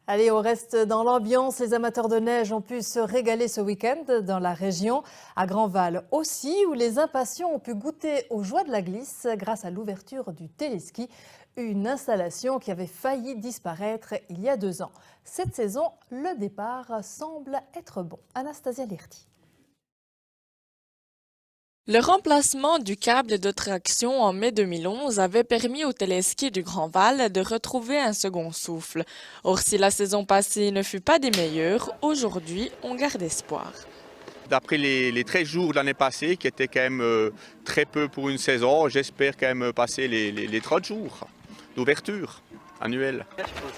Allez, on reste dans l'ambiance. Les amateurs de neige ont pu se régaler ce week-end dans la région, à Grandval aussi, où les impatients ont pu goûter aux joies de la glisse grâce à l'ouverture du téléski, une installation qui avait failli disparaître il y a 2 ans. Cette saison, le départ semble être bon. Anastasia Lerti. Le remplacement du câble de traction en mai 2011 avait permis au téléski du Grandval de retrouver un second souffle. Or, si la saison passée ne fut pas des meilleures, aujourd'hui, on garde espoir. D'après les 13 jours de l'année passée, qui étaient quand même très peu pour une saison, j'espère quand même passer les 30 jours d'ouverture annuelle.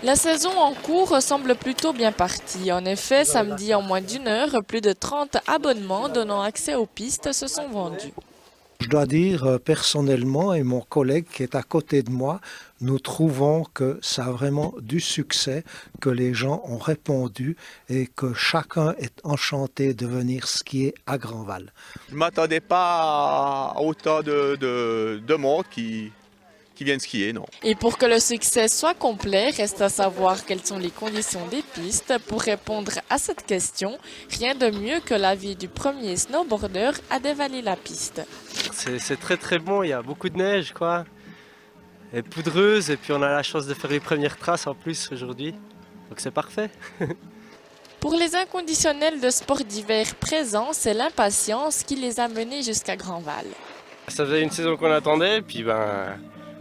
La saison en cours semble plutôt bien partie. En effet, samedi, en moins d'1 heure, plus de 30 abonnements donnant accès aux pistes se sont vendus. Je dois dire personnellement, et mon collègue qui est à côté de moi, nous trouvons que ça a vraiment du succès, que les gens ont répondu et que chacun est enchanté de venir skier à Grandval. Je ne m'attendais pas à autant de monde qui viennent skier, non. Et pour que le succès soit complet, reste à savoir quelles sont les conditions des pistes. Pour répondre à cette question, rien de mieux que l'avis du premier snowboarder à dévaler la piste. C'est très bon, il y a beaucoup de neige quoi. Elle est poudreuse et puis on a la chance de faire les premières traces en plus aujourd'hui. Donc c'est parfait. Pour les inconditionnels de sport d'hiver présents, c'est l'impatience qui les a menés jusqu'à Grandval. Ça faisait une saison qu'on attendait, puis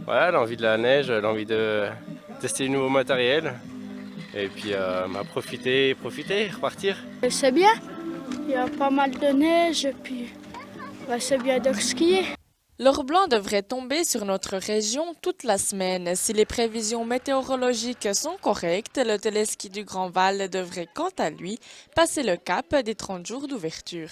voilà, l'envie de la neige, l'envie de tester le nouveau matériel. Et puis profiter, repartir. C'est bien, il y a pas mal de neige et puis c'est bien de skier. L'or blanc devrait tomber sur notre région toute la semaine. Si les prévisions météorologiques sont correctes, le téléski du Grandval devrait quant à lui passer le cap des 30 jours d'ouverture.